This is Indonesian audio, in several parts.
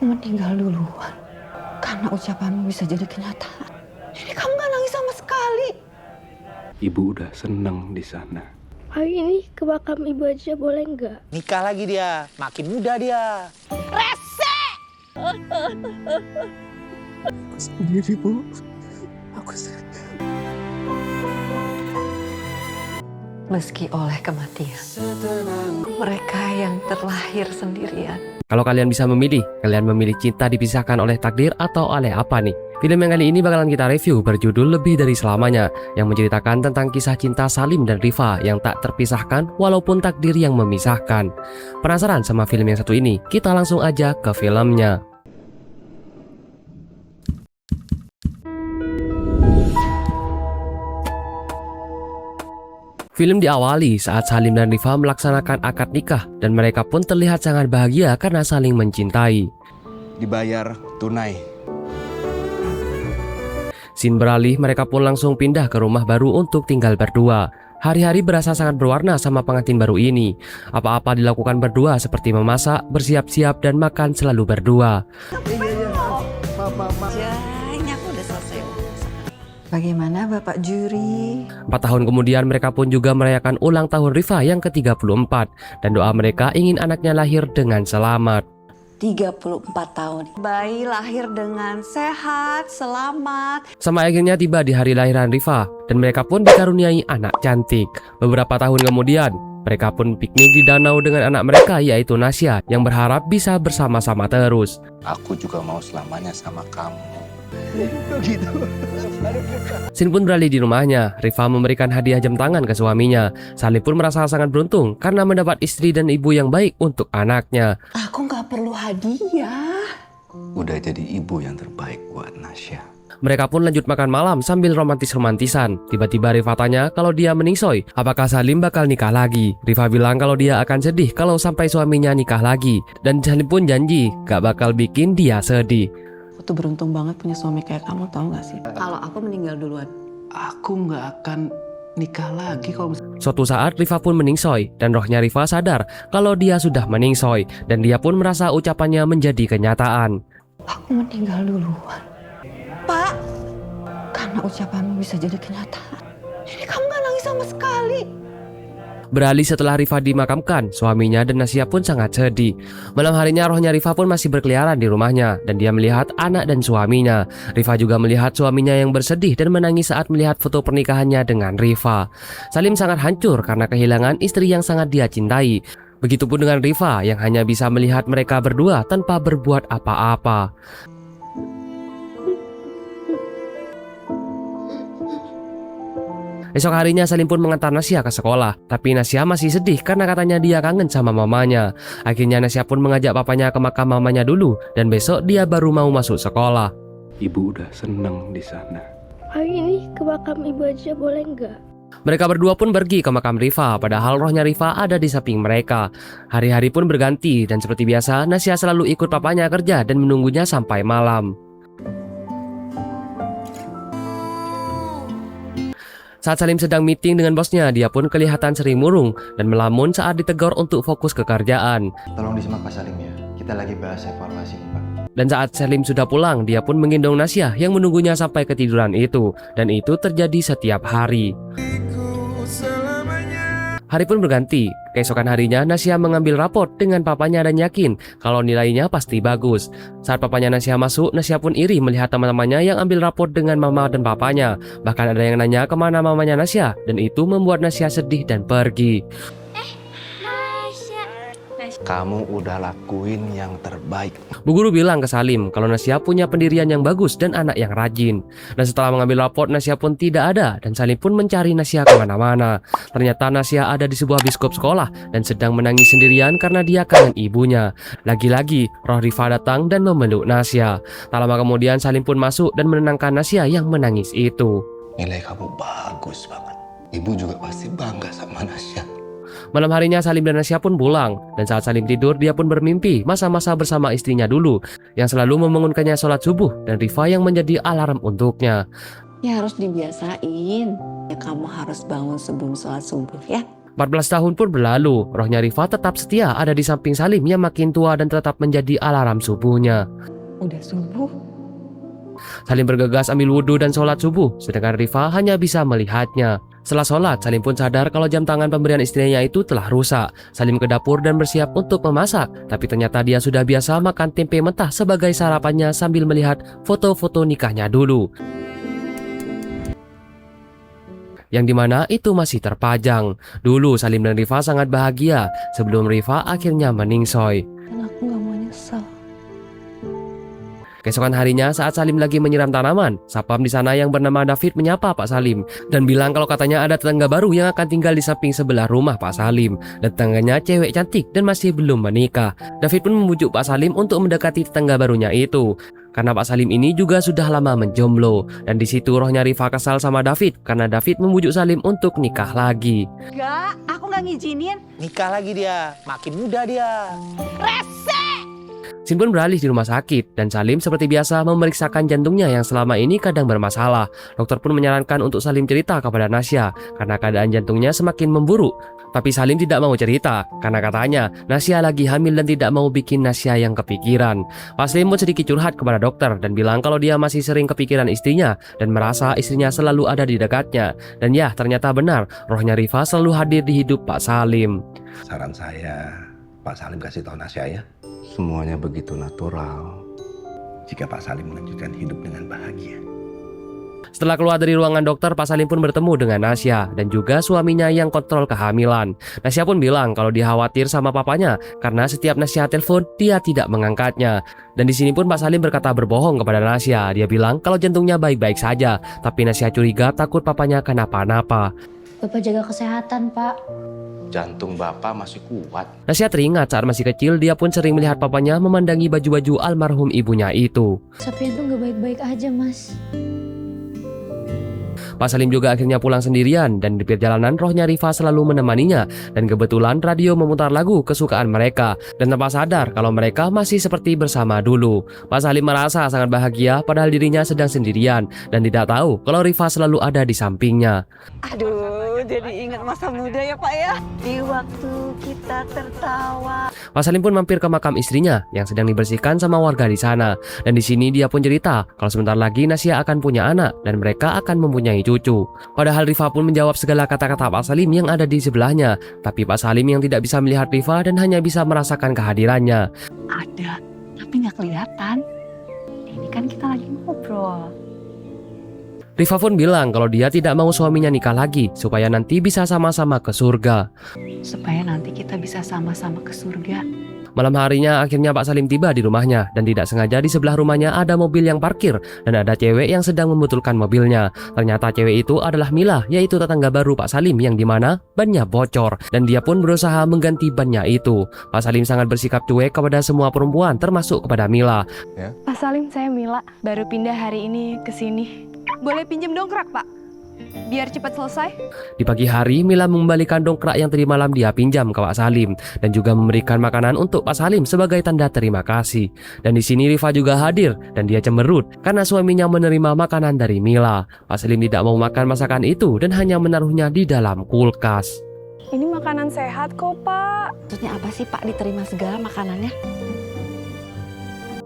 Aku meninggal duluan karena ucapanmu bisa jadi kenyataan. Ini kamu gak nangis sama sekali. Ibu udah seneng di sana. Hari ini ke makam ibu aja boleh nggak? Nikah lagi dia, makin muda dia. Rese! Aku sendiri, Bu. Aku sendiri. Meski oleh kematian, mereka yang terlahir sendirian. Kalau kalian bisa memilih, kalian memilih cinta dipisahkan oleh takdir atau oleh apa nih? Film yang kali ini bakalan kita review berjudul Lebih Dari Selamanya, yang menceritakan tentang kisah cinta Salim dan Rifa yang tak terpisahkan walaupun takdir yang memisahkan. Penasaran sama film yang satu ini? Kita langsung aja ke filmnya. Film diawali saat Salim dan Rifa melaksanakan akad nikah dan mereka pun terlihat sangat bahagia karena saling mencintai. Dibayar tunai. Scene beralih, mereka pun langsung pindah ke rumah baru untuk tinggal berdua. Hari-hari berasa sangat berwarna sama pengantin baru ini. Apa-apa dilakukan berdua seperti memasak, bersiap-siap, dan makan selalu berdua. Janya, aku udah selesai. Bagaimana Bapak Juri? 4 tahun kemudian mereka pun juga merayakan ulang tahun Rifa yang ke-34. Dan doa mereka ingin anaknya lahir dengan selamat. 34 tahun. Bayi lahir dengan sehat, selamat. Sampai akhirnya tiba di hari lahiran Rifa, dan mereka pun dikaruniai anak cantik. Beberapa tahun kemudian, mereka pun piknik di danau dengan anak mereka yaitu Nasya, yang berharap bisa bersama-sama terus. Aku juga mau selamanya sama kamu. Gitu. Scene pun beralih di rumahnya. Rifa memberikan hadiah jam tangan ke suaminya. Salim pun merasa sangat beruntung karena mendapat istri dan ibu yang baik untuk anaknya. Aku gak perlu hadiah. Udah jadi ibu yang terbaik buat Nasya. Mereka pun lanjut makan malam sambil romantis-romantisan. Tiba-tiba Rifa tanya kalau dia meningsoi, apakah Salim bakal nikah lagi. Rifa bilang kalau dia akan sedih kalau sampai suaminya nikah lagi. Dan Salim pun janji gak bakal bikin dia sedih. Aku tuh beruntung banget punya suami kayak kamu, tahu gak sih? Kalau aku meninggal duluan, Aku nggak akan nikah lagi kalau Suatu saat Rifa pun meningsoi dan rohnya Rifa sadar kalau dia sudah meningsoi dan dia pun merasa ucapannya menjadi kenyataan. aku meninggal duluan. Pak, karena ucapanmu bisa jadi kenyataan. Ini kamu gak nangis sama sekali. Beralih setelah Rifa dimakamkan, suaminya dan Nasya pun sangat sedih. Malam harinya rohnya Rifa pun masih berkeliaran di rumahnya dan dia melihat anak dan suaminya. Rifa juga melihat suaminya yang bersedih dan menangis saat melihat foto pernikahannya dengan Rifa. Salim sangat hancur karena kehilangan istri yang sangat dia cintai. Begitupun dengan Rifa yang hanya bisa melihat mereka berdua tanpa berbuat apa-apa. Esok harinya Salim pun mengantar Nasya ke sekolah, tapi Nasya masih sedih karena katanya dia kangen sama mamanya. Akhirnya Nasya pun mengajak papanya ke makam mamanya dulu dan besok dia baru mau masuk sekolah. Ibu udah seneng di sana. Hari ini ke makam ibu aja boleh nggak? Mereka berdua pun pergi ke makam Rifa, padahal rohnya Rifa ada di samping mereka. Hari-hari pun berganti dan seperti biasa Nasya selalu ikut papanya kerja dan menunggunya sampai malam. Saat Salim sedang meeting dengan bosnya, dia pun kelihatan sering murung dan melamun saat ditegur untuk fokus ke kerjaan. Tolong disimak Pak Salim ya, kita lagi bahas evaluasi nih Pak. Dan saat Salim sudah pulang, dia pun menggendong Nasya yang menunggunya sampai ketiduran itu. Dan itu terjadi setiap hari. Hari pun berganti. Keesokan harinya Nasya mengambil raport dengan papanya dan yakin kalau nilainya pasti bagus. Saat papanya Nasya masuk, Nasya pun iri melihat teman-temannya yang ambil raport dengan mama dan papanya. Bahkan ada yang nanya kemana mamanya Nasya, dan itu membuat Nasya sedih dan pergi. Kamu udah lakuin yang terbaik. Bu guru bilang ke Salim kalau Nasya punya pendirian yang bagus dan anak yang rajin. Dan setelah mengambil raport, Nasya pun tidak ada dan Salim pun mencari Nasya kemana-mana. Ternyata Nasya ada di sebuah biskop sekolah dan sedang menangis sendirian karena dia kangen ibunya. Lagi-lagi roh Rifa datang dan memeluk Nasya. Tak lama kemudian Salim pun masuk dan menenangkan Nasya yang menangis itu. Nilai kamu bagus banget. Ibu juga pasti bangga sama Nasya. Malam harinya Salim dan Nasya pun pulang, dan saat Salim tidur dia pun bermimpi masa-masa bersama istrinya dulu yang selalu membangunkannya sholat subuh dan Rifa yang menjadi alarm untuknya. Ya harus dibiasain. Ya kamu harus bangun sebelum sholat subuh ya. 14 tahun pun berlalu, rohnya Rifa tetap setia ada di samping Salim yang makin tua dan tetap menjadi alarm subuhnya. Udah subuh. Salim bergegas ambil wudhu dan sholat subuh, sedangkan Rifa hanya bisa melihatnya. Setelah sholat, Salim pun sadar kalau jam tangan pemberian istrinya itu telah rusak. Salim ke dapur dan bersiap untuk memasak, tapi ternyata dia sudah biasa makan tempe mentah sebagai sarapannya sambil melihat foto-foto nikahnya dulu, yang dimana itu masih terpajang. Dulu Salim dan Rifa sangat bahagia sebelum Rifa akhirnya meningsoy. Dan aku gak mau nyesel. Keesokan harinya saat Salim lagi menyiram tanaman, sapam di sana yang bernama David menyapa Pak Salim dan bilang kalau katanya ada tetangga baru yang akan tinggal di samping sebelah rumah Pak Salim. Dan tetangganya cewek cantik dan masih belum menikah. David pun membujuk Pak Salim untuk mendekati tetangga barunya itu, karena Pak Salim ini juga sudah lama menjomblo. Dan di situ rohnya Rifa kesal sama David karena David membujuk Salim untuk nikah lagi. Gak, aku gak ngizinin. Nikah lagi dia, makin muda dia. Sim pun beralih di rumah sakit dan Salim seperti biasa memeriksakan jantungnya yang selama ini kadang bermasalah. Dokter pun menyarankan untuk Salim cerita kepada Nasya karena keadaan jantungnya semakin memburuk. Tapi Salim tidak mau cerita karena katanya Nasya lagi hamil dan tidak mau bikin Nasya yang kepikiran. Pak Salim pun sedikit curhat kepada dokter dan bilang kalau dia masih sering kepikiran istrinya dan merasa istrinya selalu ada di dekatnya. Dan ya, ternyata benar, rohnya Rifa selalu hadir di hidup Pak Salim. Saran saya, Pak Salim kasih tahu Nasya ya. Semuanya begitu natural jika Pak Salim melanjutkan hidup dengan bahagia. Setelah keluar dari ruangan dokter, Pak Salim pun bertemu dengan Nasya dan juga suaminya yang kontrol kehamilan. Nasya pun bilang kalau dia khawatir sama papanya karena setiap Nasya telepon dia tidak mengangkatnya. Dan di sini pun Pak Salim berkata berbohong kepada Nasya. Dia bilang kalau jantungnya baik-baik saja, tapi Nasya curiga takut papanya kenapa-napa. Bapak jaga kesehatan, Pak. Jantung bapak masih kuat. Nasya teringat saat masih kecil dia pun sering melihat papanya memandangi baju-baju almarhum ibunya itu. Sapian tuh gak baik-baik aja, Mas. Pak Salim juga akhirnya pulang sendirian dan di perjalanan rohnya Rifa selalu menemaninya dan kebetulan radio memutar lagu kesukaan mereka dan tanpa sadar kalau mereka masih seperti bersama dulu. Pak Salim merasa sangat bahagia padahal dirinya sedang sendirian dan tidak tahu kalau Rifa selalu ada di sampingnya. Aduh, jadi ingat masa muda ya Pak ya. Di waktu kita tertawa. Pak Salim pun mampir ke makam istrinya yang sedang dibersihkan sama warga di sana. Dan di sini dia pun cerita kalau sebentar lagi Nasya akan punya anak dan mereka akan mempunyai cucu. Padahal Rifa pun menjawab segala kata-kata Pak Salim yang ada di sebelahnya. Tapi Pak Salim yang tidak bisa melihat Rifa dan hanya bisa merasakan kehadirannya. Ada, tapi nggak kelihatan. Ini kan kita lagi ngobrol. Rifa pun bilang kalau dia tidak mau suaminya nikah lagi supaya nanti bisa sama-sama ke surga. Supaya nanti kita bisa sama-sama ke surga. Malam harinya akhirnya Pak Salim tiba di rumahnya dan tidak sengaja di sebelah rumahnya ada mobil yang parkir dan ada cewek yang sedang membetulkan mobilnya. Ternyata cewek itu adalah Mila, yaitu tetangga baru Pak Salim yang dimana bannya bocor dan dia pun berusaha mengganti bannya itu. Pak Salim sangat bersikap cuek kepada semua perempuan termasuk kepada Mila. Pak Salim, saya Mila, baru pindah hari ini ke sini. Boleh pinjam dongkrak, Pak? Biar cepat selesai. Di pagi hari, Mila mengembalikan dongkrak yang tadi malam dia pinjam ke Pak Salim dan juga memberikan makanan untuk Pak Salim sebagai tanda terima kasih. Dan di sini Rifa juga hadir dan dia cemberut karena suaminya menerima makanan dari Mila. Pak Salim tidak mau makan masakan itu dan hanya menaruhnya di dalam kulkas. Ini makanan sehat kok, Pak. Maksudnya apa sih Pak diterima segala makanannya?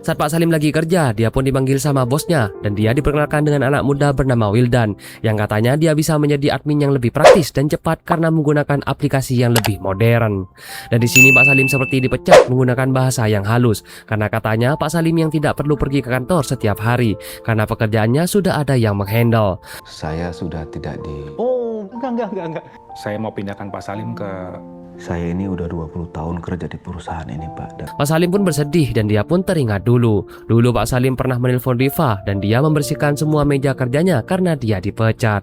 Saat Pak Salim lagi kerja, dia pun dipanggil sama bosnya dan dia diperkenalkan dengan anak muda bernama Wildan yang katanya dia bisa menjadi admin yang lebih praktis dan cepat karena menggunakan aplikasi yang lebih modern. Dan di sini Pak Salim seperti dipecat menggunakan bahasa yang halus karena katanya Pak Salim yang tidak perlu pergi ke kantor setiap hari karena pekerjaannya sudah ada yang menghandle. Saya sudah tidak di... Oh, enggak. Saya mau pindahkan Pak Salim ke... Saya ini udah 20 tahun kerja di perusahaan ini, Pak. Pak Salim pun bersedih dan dia pun teringat dulu Pak Salim pernah menelpon Rifa dan dia membersihkan semua meja kerjanya karena dia dipecat.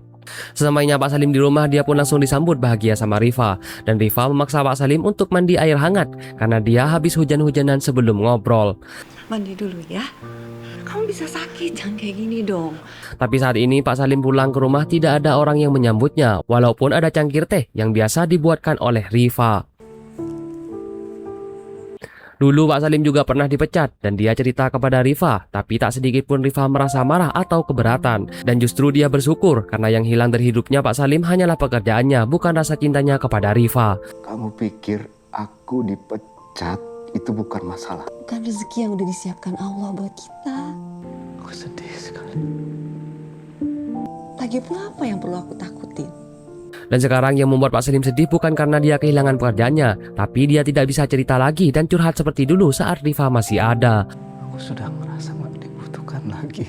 Sesampainya Pak Salim di rumah, dia pun langsung disambut bahagia sama Rifa dan Rifa memaksa Pak Salim untuk mandi air hangat karena dia habis hujan-hujanan sebelum ngobrol. Mandi dulu ya. Kamu bisa sakit, jangan kayak gini dong. Tapi saat ini Pak Salim pulang ke rumah tidak ada orang yang menyambutnya walaupun ada cangkir teh yang biasa dibuatkan oleh Rifa. Dulu Pak Salim juga pernah dipecat dan dia cerita kepada Rifa, tapi tak sedikit pun Rifa merasa marah atau keberatan. Dan justru dia bersyukur karena yang hilang dari hidupnya Pak Salim hanyalah pekerjaannya, bukan rasa cintanya kepada Rifa. Kamu pikir aku dipecat itu bukan masalah? Bukan rezeki yang udah disiapkan Allah buat kita. Aku sedih sekali. Lagi pula apa yang perlu aku takutin? Dan sekarang yang membuat Pak Salim sedih bukan karena dia kehilangan pekerjaannya, tapi dia tidak bisa cerita lagi dan curhat seperti dulu saat Rifa masih ada. Aku sudah merasa gak dibutuhkan lagi.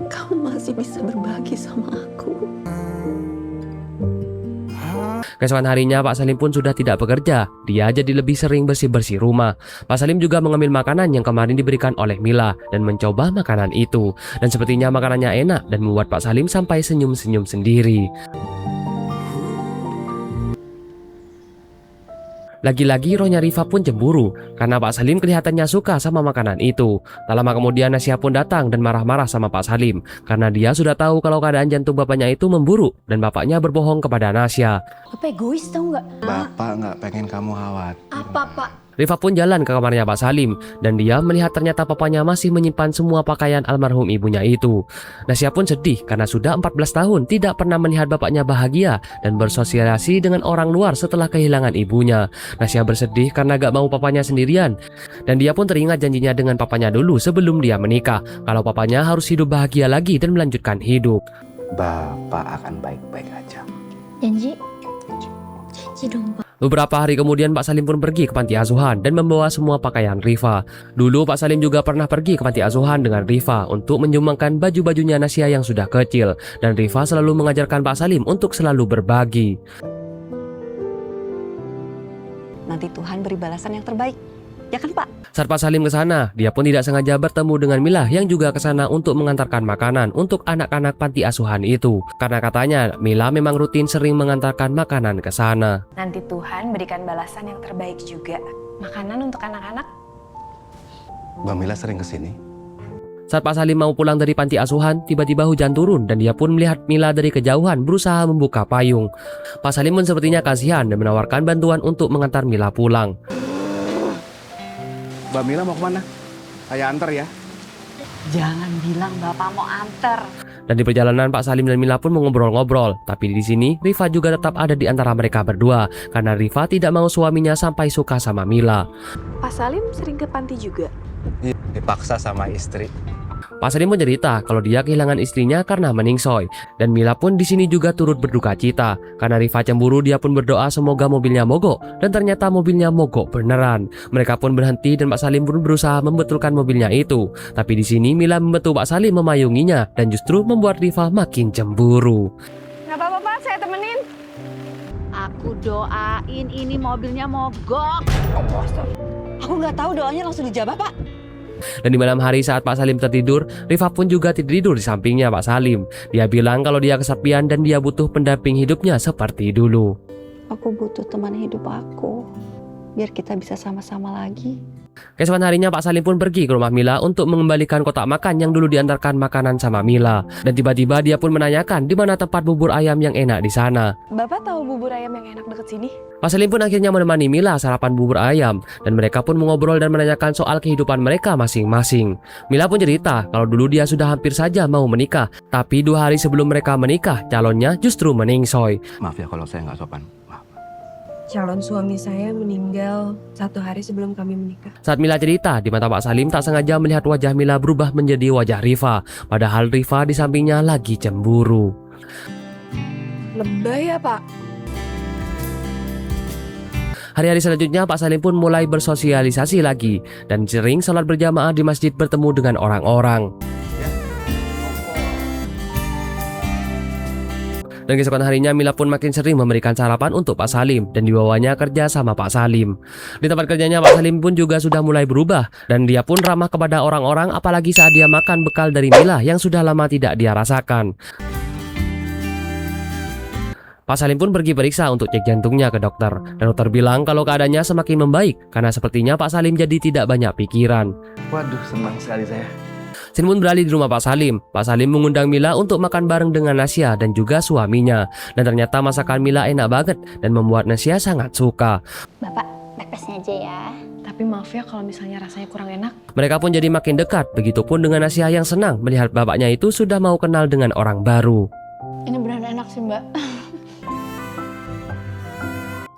Kamu masih bisa berbagi sama aku. Keesokan harinya Pak Salim pun sudah tidak bekerja. Dia jadi lebih sering bersih-bersih rumah. Pak Salim juga mengambil makanan yang kemarin diberikan oleh Mila dan mencoba makanan itu. Dan sepertinya makanannya enak dan membuat Pak Salim sampai senyum-senyum sendiri. Lagi-lagi rohnya Rifa pun cemburu karena Pak Salim kelihatannya suka sama makanan itu. Tak lama kemudian Nasya pun datang dan marah-marah sama Pak Salim karena dia sudah tahu kalau keadaan jantung bapaknya itu memburuk dan bapaknya berbohong kepada Nasya. Apa egois tau nggak? Bapak nggak pengen kamu khawatir. Apa Pak? Rifa pun jalan ke kamarnya Pak Salim dan dia melihat ternyata papanya masih menyimpan semua pakaian almarhum ibunya itu. Nasya pun sedih karena sudah 14 tahun tidak pernah melihat bapaknya bahagia dan bersosialisasi dengan orang luar setelah kehilangan ibunya. Nasya bersedih karena gak mau papanya sendirian dan dia pun teringat janjinya dengan papanya dulu sebelum dia menikah kalau papanya harus hidup bahagia lagi dan melanjutkan hidup. Bapak akan baik-baik aja. Janji? Janji dong Pak. Beberapa hari kemudian Pak Salim pun pergi ke panti asuhan dan membawa semua pakaian Rifa. Dulu Pak Salim juga pernah pergi ke panti asuhan dengan Rifa untuk menyumbangkan baju-bajunya Nasya yang sudah kecil. Dan Rifa selalu mengajarkan Pak Salim untuk selalu berbagi. Nanti Tuhan beri balasan yang terbaik. Ya kan Pak? Saat Pak Salim ke sana, dia pun tidak sengaja bertemu dengan Mila yang juga ke sana untuk mengantarkan makanan untuk anak-anak panti asuhan itu. Karena katanya Mila memang rutin sering mengantarkan makanan ke sana. Nanti Tuhan berikan balasan yang terbaik juga. Makanan untuk anak-anak. Mbak Mila sering kesini? Saat Pak Salim mau pulang dari panti asuhan, tiba-tiba hujan turun dan dia pun melihat Mila dari kejauhan berusaha membuka payung. Pak Salim pun sepertinya kasihan dan menawarkan bantuan untuk mengantar Mila pulang. Mbak Mila mau kemana? Saya antar ya. Jangan bilang Bapak mau anter. Dan di perjalanan Pak Salim dan Mila pun mengobrol-ngobrol. Tapi di sini Rifa juga tetap ada di antara mereka berdua karena Rifa tidak mau suaminya sampai suka sama Mila. Pak Salim sering ke panti juga. Dipaksa sama istri. Pak Salim pun cerita kalau dia kehilangan istrinya karena meningsoy dan Mila pun di sini juga turut berduka cita karena Rifa cemburu. Dia pun berdoa semoga mobilnya mogok dan ternyata mobilnya mogok beneran. Mereka pun berhenti dan Pak Salim pun berusaha membetulkan mobilnya itu. Tapi di sini Mila membantu Pak Salim memayunginya dan justru membuat Rifa makin cemburu. Nggak apa-apa Pak, saya temenin. Aku doain ini mobilnya mogok. Aku nggak tahu doanya langsung dijawab Pak. Dan di malam hari saat Pak Salim tertidur, Rifa pun juga tidur di sampingnya Pak Salim. Dia bilang kalau dia kesepian dan dia butuh pendamping hidupnya seperti dulu. Aku butuh teman hidup aku. Biar kita bisa sama-sama lagi. Keesokan harinya Pak Salim pun pergi ke rumah Mila untuk mengembalikan kotak makan yang dulu diantarkan makanan sama Mila. Dan tiba-tiba dia pun menanyakan di mana tempat bubur ayam yang enak di sana. Bapak tahu bubur ayam yang enak deket sini? Pak Salim pun akhirnya menemani Mila sarapan bubur ayam dan mereka pun mengobrol dan menanyakan soal kehidupan mereka masing-masing. Mila pun cerita kalau dulu dia sudah hampir saja mau menikah, tapi 2 hari sebelum mereka menikah, calonnya justru meningsoy. Maaf ya kalau saya nggak sopan. Maaf. Calon suami saya meninggal 1 hari sebelum kami menikah. Saat Mila cerita, di mata Pak Salim tak sengaja melihat wajah Mila berubah menjadi wajah Rifa, padahal Rifa di sampingnya lagi cemburu. Lebay ya Pak? Hari-hari selanjutnya Pak Salim pun mulai bersosialisasi lagi dan sering sholat berjamaah di masjid bertemu dengan orang-orang. Dan keesokan harinya Mila pun makin sering memberikan sarapan untuk Pak Salim dan dibawanya kerja sama Pak Salim. Di tempat kerjanya Pak Salim pun juga sudah mulai berubah dan dia pun ramah kepada orang-orang apalagi saat dia makan bekal dari Mila yang sudah lama tidak dia rasakan. Pak Salim pun pergi periksa untuk cek jantungnya ke dokter dan dokter bilang kalau keadaannya semakin membaik karena sepertinya Pak Salim jadi tidak banyak pikiran. Waduh, senang sekali saya. Sin pun beralih di rumah Pak Salim. Pak Salim mengundang Mila untuk makan bareng dengan Nasya dan juga suaminya. Dan ternyata masakan Mila enak banget dan membuat Nasya sangat suka. Bapak, pepesnya aja ya. Tapi maaf ya kalau misalnya rasanya kurang enak. Mereka pun jadi makin dekat, begitupun dengan Nasya yang senang melihat bapaknya itu sudah mau kenal dengan orang baru. Ini beneran enak sih mbak.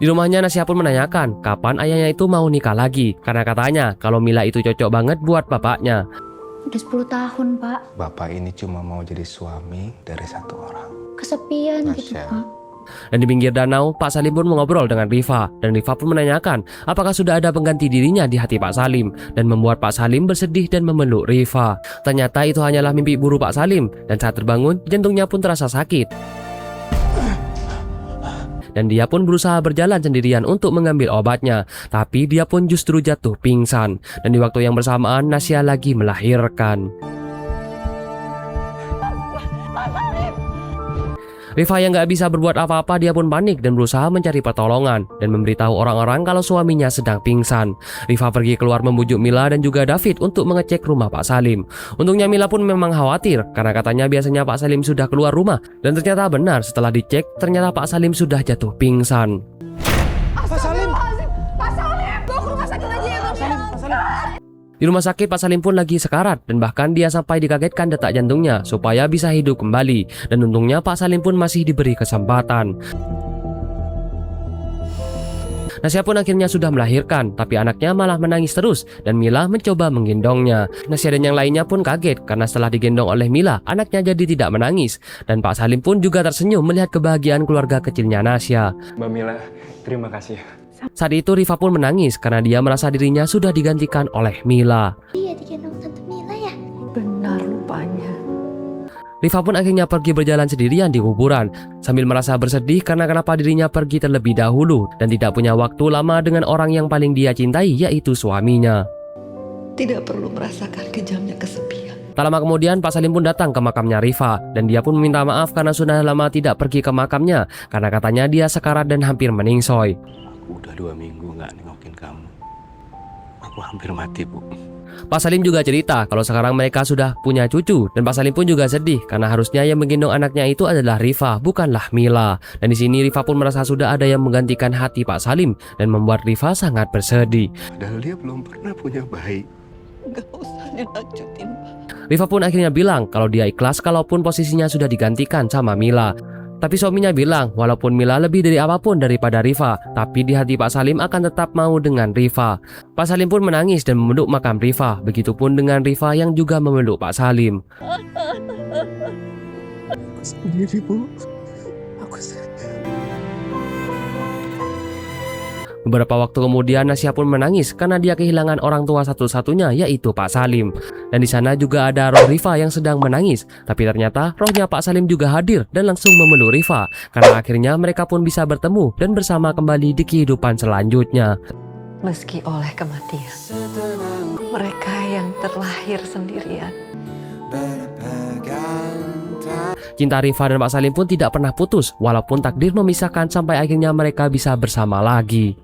Di rumahnya Nasya pun menanyakan kapan ayahnya itu mau nikah lagi, karena katanya kalau Mila itu cocok banget buat bapaknya. Udah 10 tahun, Pak. Bapak ini cuma mau jadi suami dari satu orang. Kesepian gitu, Nasya. Pak. Dan di pinggir danau, Pak Salim pun mengobrol dengan Rifa, dan Rifa pun menanyakan apakah sudah ada pengganti dirinya di hati Pak Salim, dan membuat Pak Salim bersedih dan memeluk Rifa. Ternyata itu hanyalah mimpi buruk Pak Salim, dan saat terbangun jantungnya pun terasa sakit. Dan dia pun berusaha berjalan sendirian untuk mengambil obatnya, tapi dia pun justru jatuh pingsan. Dan di waktu yang bersamaan Nasya lagi melahirkan. Rifa yang gak bisa berbuat apa-apa, dia pun panik dan berusaha mencari pertolongan dan memberitahu orang-orang kalau suaminya sedang pingsan. Rifa pergi keluar membujuk Mila dan juga David untuk mengecek rumah Pak Salim. Untungnya Mila pun memang khawatir karena katanya biasanya Pak Salim sudah keluar rumah, dan ternyata benar, setelah dicek ternyata Pak Salim sudah jatuh pingsan. Pak Salim! Pak Salim, bawa ke rumah sakit aja ya bang. Di rumah sakit Pak Salim pun lagi sekarat, dan bahkan dia sampai dikagetkan detak jantungnya supaya bisa hidup kembali. Dan untungnya Pak Salim pun masih diberi kesempatan. Nasya pun akhirnya sudah melahirkan, tapi anaknya malah menangis terus dan Mila mencoba menggendongnya. Nasya dan yang lainnya pun kaget karena setelah digendong oleh Mila, anaknya jadi tidak menangis. Dan Pak Salim pun juga tersenyum melihat kebahagiaan keluarga kecilnya Nasya. Mbak Mila, terima kasih. Saat itu Rifa pun menangis karena dia merasa dirinya sudah digantikan oleh Mila. Iya, digendong Tante Mila ya. Benar rupanya. Rifa pun akhirnya pergi berjalan sendirian di kuburan sambil merasa bersedih karena kenapa dirinya pergi terlebih dahulu dan tidak punya waktu lama dengan orang yang paling dia cintai, yaitu suaminya. Tidak perlu merasakan kejamnya kesepian. Tak lama kemudian Pak Salim pun datang ke makamnya Rifa dan dia pun meminta maaf karena sudah lama tidak pergi ke makamnya karena katanya dia sekarat dan hampir meningsoy. Aku udah 2 minggu nggak nengokin kamu. Aku hampir mati, Bu. Pak Salim juga cerita kalau sekarang mereka sudah punya cucu, dan Pak Salim pun juga sedih karena harusnya yang menggendong anaknya itu adalah Rifa, bukanlah Mila. Dan di sini Rifa pun merasa sudah ada yang menggantikan hati Pak Salim dan membuat Rifa sangat bersedih. Padahal dia belum pernah punya bayi. Gak usah dilanjutin, Pak. Rifa pun akhirnya bilang kalau dia ikhlas kalaupun posisinya sudah digantikan sama Mila. Tapi suaminya bilang walaupun Mila lebih dari apapun daripada Rifa, tapi di hati Pak Salim akan tetap mau dengan Rifa. Pak Salim pun menangis dan memeluk makam Rifa, begitupun dengan Rifa yang juga memeluk Pak Salim. Aku sendiri, Bu. Aku sendiri. Beberapa waktu kemudian Nasya pun menangis karena dia kehilangan orang tua satu-satunya, yaitu Pak Salim. Dan di sana juga ada roh Rifa yang sedang menangis. Tapi ternyata rohnya Pak Salim juga hadir dan langsung memeluk Rifa karena akhirnya mereka pun bisa bertemu dan bersama kembali di kehidupan selanjutnya. Meski oleh kematian, mereka yang terlahir sendirian. Cinta Rifa dan Pak Salim pun tidak pernah putus walaupun takdir memisahkan sampai akhirnya mereka bisa bersama lagi.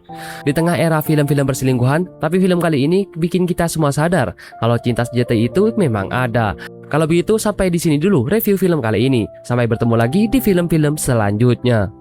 Di tengah era film-film perselingkuhan, tapi film kali ini bikin kita semua sadar kalau cinta sejati itu memang ada. Kalau begitu sampai di sini dulu review film kali ini. Sampai bertemu lagi di film-film selanjutnya.